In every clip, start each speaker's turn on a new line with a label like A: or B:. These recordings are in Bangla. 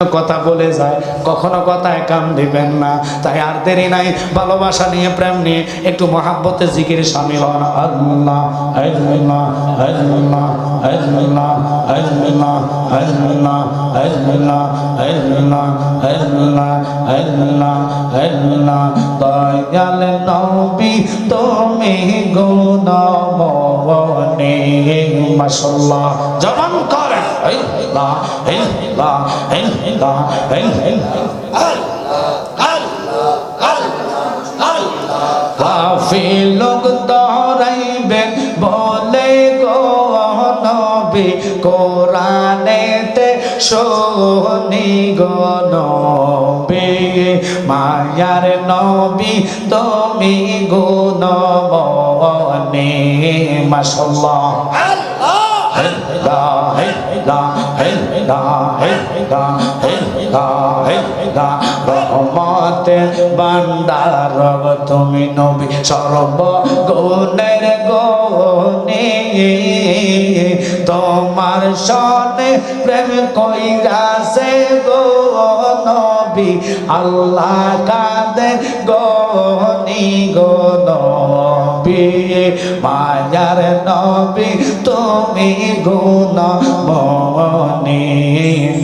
A: কথা বলে যায়, কখনো কথায় কান দিবেন না। তাই আর দেরি নাই, ভালোবাসা নিয়ে প্রেম নিয়ে একটু মহাব্বতে জিকির শামিল হন। আল্লাহ আল্লাহ আল্লাহ আল্লাহ আল্লাহ আল্লাহ আল্লাহ আল্লাহ আল্লাহ আল্লাহ আল্লাহ। দয়াল নবী তুমি গুণমণি, মাশাআল্লাহ জবান করেন আল্লাহ আল্লাহ আল্লাহ কাফি লোক দরাইবেন বলে গো নবী, কোরআনেতে শুনি গো নবী, মায়ার নবী তুমি গুণমণি, মাশাআল্লাহ রহমতের ভান্ডার তুমি নবী, সর্বগুণের গুণী, তোমার সনে প্রেম কইরাছে গো নবী, আল্লাহ কাদের গনি গো নবী, মায়ার নবী তুমি গুণমণি,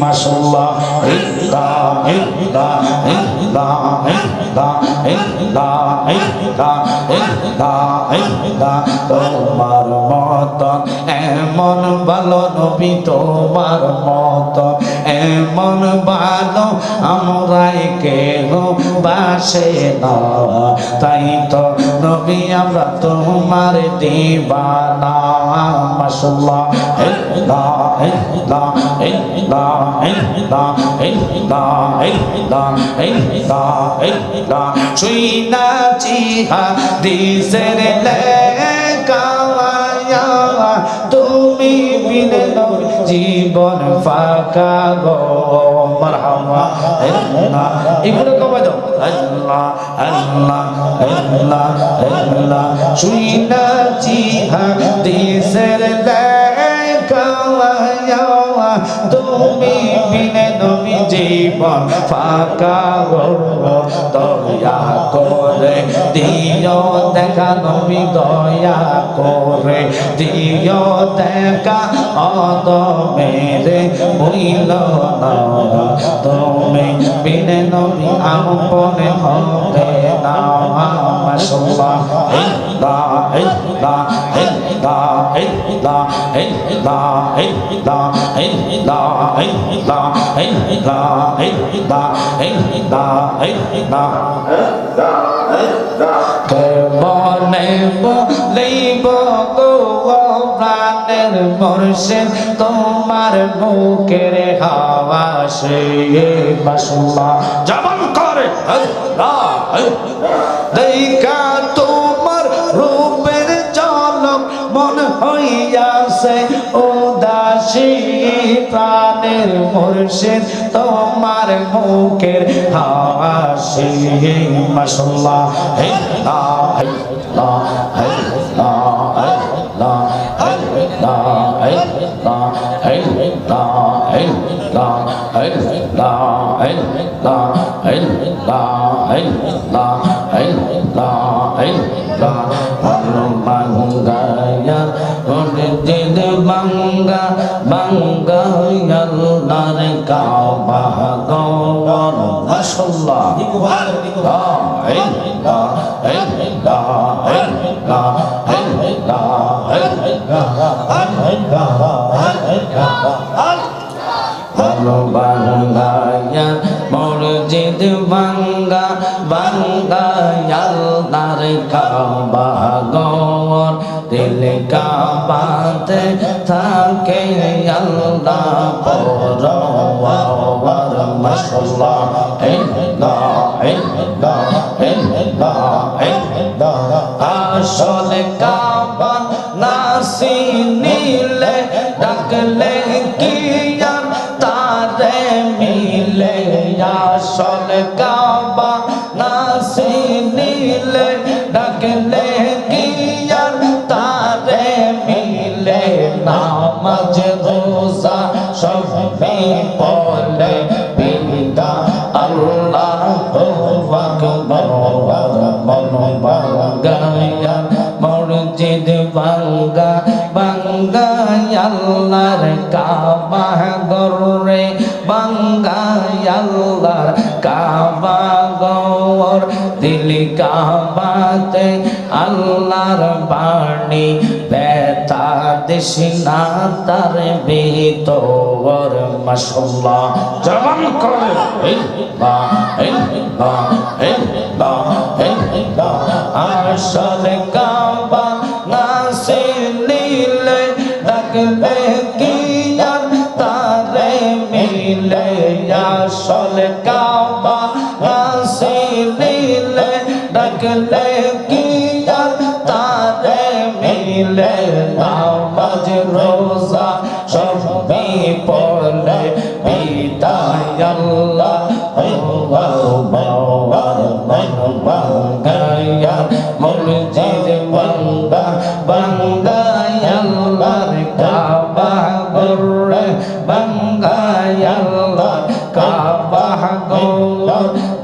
A: মাশাআল্লাহ ইল্লাহ ইল্লাহ ইল্লাহ ইল্লাহ ইল্লাহ ইল্লাহ ইল্লাহ ইল্লাহ। তোমার মতন এমন ভালো নবী, তোমার মতন এমন ভালো আমরাই কেহ বাসে না, তাই তো নবী আমরা তোমার দিবানা, মাশাআল্লাহ ইল্লাহ ইল্লাহ ইল্লাহ ইল্লাহ ইল্লাহ ইল্লাহ ইল্লাহ ইল্লাহ। শুইনাছি হাদিসের লেখা, তুমি বিনে জীবন ফাঁকা গো, মারহাবা আল্লাহ, এগুলো কবে দাও আল্লাহ আল্লাহ আল্লাহ আল্লাহ। শুইনাছি হাদিসের লেখা, তুমি বিনে নবী জীবন ফাঁকা গো, দয়া করে দিও দেখা নবী, দয়া করে দিও দেখা, অত মেরে বইল না, তুমি বিনে নবী আপনে হবে না, মাশাআল্লাহ ইল্লাহ ইল্লাহ ইল্লাহ ইল্লাহ ইল্লাহ ইল্লাহ ইল্লাহ ইল্লাহ ইল্লাহ ইল্লাহ ইল্লাহ ইল্লাহ। কেমনে বলিব গো প্রাণের মুর্শিদ, তোমার বুকের হাওয়া সে, মাশাআল্লাহ জবান করে আল্লাহ। দেখা তোমার রূপের ঝলক মন হইয়াছে উদাসী, প্রাণের মুর্শিদ তোমার মুখের হাওয়া সে, মাশাআল্লাহ ইল্লাহ ইল্লাহ ইল্লাহ ইল্লাহ ইল্লাহ ইল্লাহ ইল্লাহ ইল্লাহ ইল্লাহ ইল্লাহ ইল্লাহ ইল্লাহ ইল্লাহ ইল্লাহ। বাঙ্গায়া মসজিদ বাঙ্গা বাঙ্গা আল্লাহর কাবা গওর, মাশাআল্লাহ ইল্লাহ ইল্লাহ ইল্লাহ ইল্লাহ বাঙ্গায়া মসজিদ বাঙ্গা বাঙ্গা আল্লাহর কাবা গওর, দিল কাবাতে থাকে আল্লাহ পরওয়ার, মাশাআল্লাহ ইল্লাহ ইল্লাহ ইল্লাহ ইল্লাহ। আসলে কাবা না চিনিলে ডাকলে কি আর তারে মিলে, আসলে কাবা না চিনিলে ডাকলে কি আর তারে মিলে, নামাজ রোজা সব পড়লে বাঙ্গায় আল্লাহর কাবা গৌর দিল কাবাতে আল্লাহর বাণী বেতা দেশনা তার ভিতর মাশাআল্লাহ জবান করে আসল কাবা নাসে নীলে ডাকলে কি আর তারে মিলে আসল কাবা নাসে নীলে ডাকলে কি আর তারে মিলে নামাজ রোজা সবই পড়লে বিদায় আল্লাহ বাঙ্গায়া মসজিদ বান্দা বাঙ্গায়া আল্লাহর কাবা গৌরে বাঙ্গায়া আল্লাহর কাবা গৌর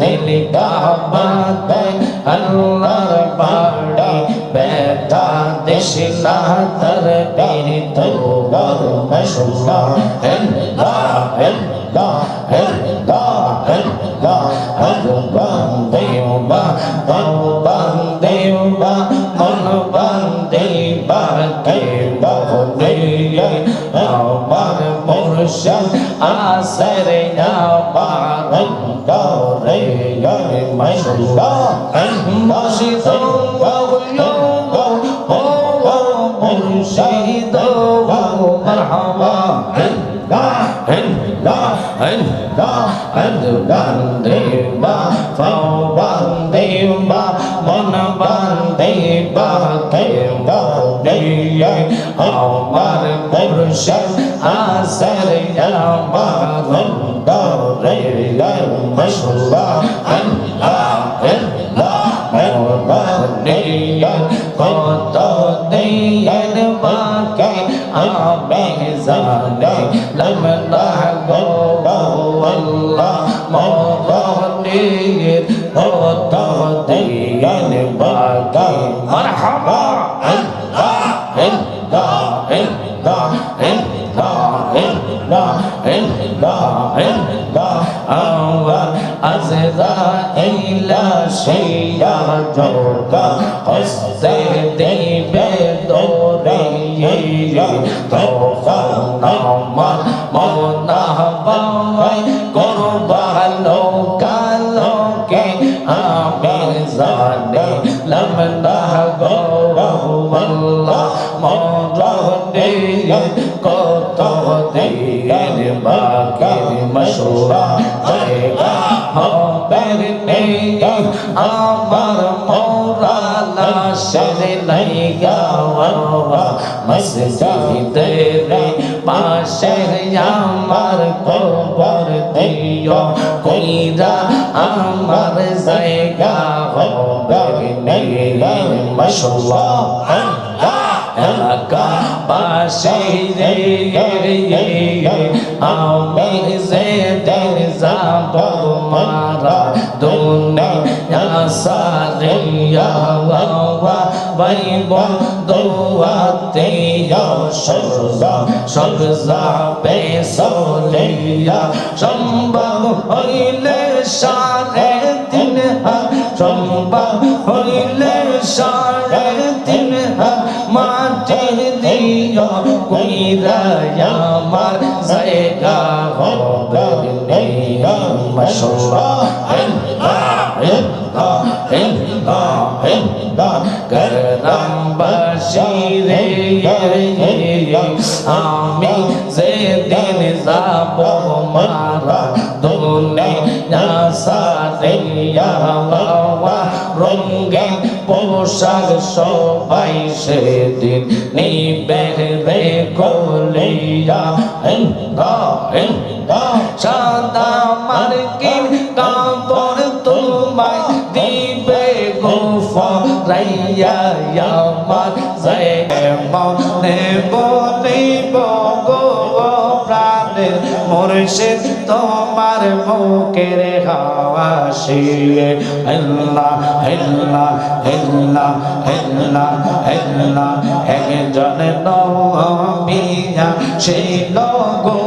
A: দিল কাবাতে আল্লাহর বাড়ি বেতা দেশনা তার বীর তোর মাশাআল্লাহ আমার মুর্শিদ আসরে আমার গৌরে মাশাআল্লাহ মুর্শিদ মুর্শিদ মারহাবা বান্দেবা ফাও বান্দেবা মন বান্দেবা কেবা দিয়ে আমার মুর্শিদ আসরে আমার দরে মাশাআল্লাহ কত দিন বাকি আমি জানি লমনা গো আল্লাহ মরণের কত দিন বাকি মারহাবা আজরাইলা শিয়া জোগা হস্তে দেবে দরে তখন আমার মনা বাই করবালো কালোকে আমি জানি লমনা গো আল্লাহ মরণে কত দিন বাকি মাশাআল্লাহ হবে নেই আমার মৌলানা শেরে লাইগা মসজিদের পাশে আমার কবর দিও কইরা আমার জায়গা হবে নেই মাশাআল্লাহ এলাকা পাশে আমি যেদিন যাব মারা দুনিয়া সারিয়া ভাই বন্ধুয়াতে সব যাবে চলিয়া সম্ভব হইলে সাড়ে তিন হাত সম্ভব হইলে সাড়ে তিন হাত মাটি দিও কইরা আমার জায়গা হবে নেই মাশাআল্লাহ গ্রামবাসী রে আমি যেদিন যাব মারা দুনিয়া সারিয়া রঙিন পোশাক সবাই সেদিন নিবে রে গলিয়া সাদা মার্কিন কাপড় তোমায় দিবে গোফরাইয়া আমার মনে বলিব গো প্রাণের মুর্শিদ তোমার মুখের হাসি আল্লাহ আল্লাহ আল্লাহ আল্লাহ আল্লাহ একজন নবী সেই গো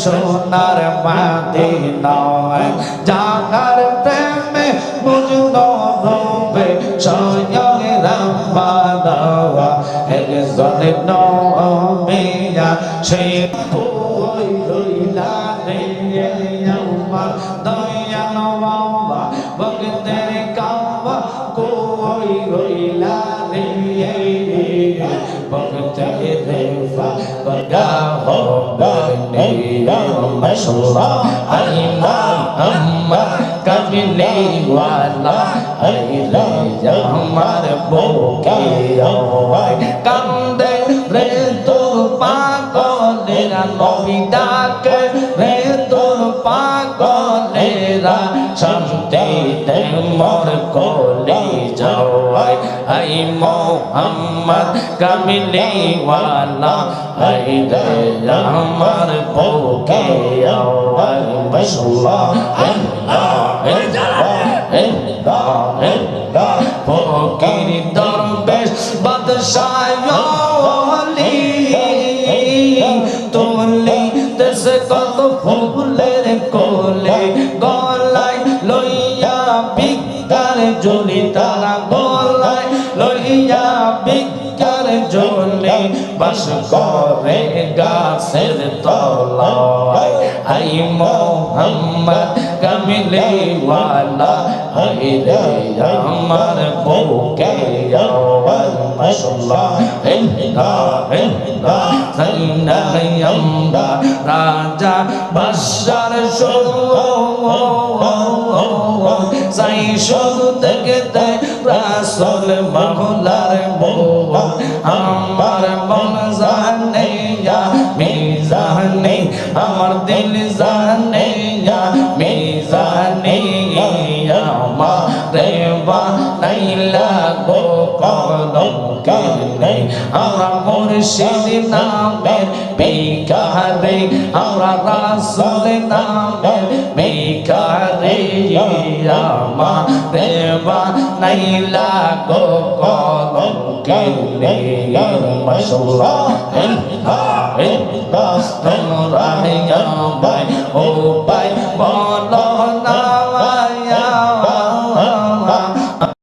A: সোনার মদিনায় জাগার প্রেমে মজনু রূপে স্বয়ং রব্বানা একজন নমিয়া সেই ওই রইলা রে আমার দয়াল বাবা ভক্তের কাবা কই রইলা রে ভক্তের গা হবে মাশাআল্লাহ আল্লাহ আম্মা কামিলে ওয়ালা আইলে আমার বুকে আওয়াজ কান্দে রে তোর পাগলেরা নবী ডাকে রে তোর পাগলেরা শান্তি দে মোর কোলে যাওয়াই আই মোহাম্মদ কামিলে ওয়ালা আইলে আমার বুকে আওয়াজ মাশাআল্লাহ ফকির দরবেশ বাদশাহ ওলি তোলে দেশ কত ফুলের কোলে গলায় লইয়া বিকার জ্বলি তারা গলায় লইয়া বিকার জ্বলে বাস করে গাছের তলায় আই মোহাম্মদ কামিলে ওয়ালা আইরে আমার বুকে আওয়াজ মাশাআল্লাহ আমরা রাজা বাদশার সাই শুধু দেখতে রাসূল মাওলার বউ আমার মন জানে মিজানে আমার দিল জানে মিজানে আমারে বানাইলা গো কলঙ্কে নেই আমরা মুর্শিদ নামের বেকারে আমরা রাসূল নামের বেকারে আমারে বানাইলা গো কলঙ্কে নেই মাশাআল্লাহ তোমরা ভাই ও ভাই বলো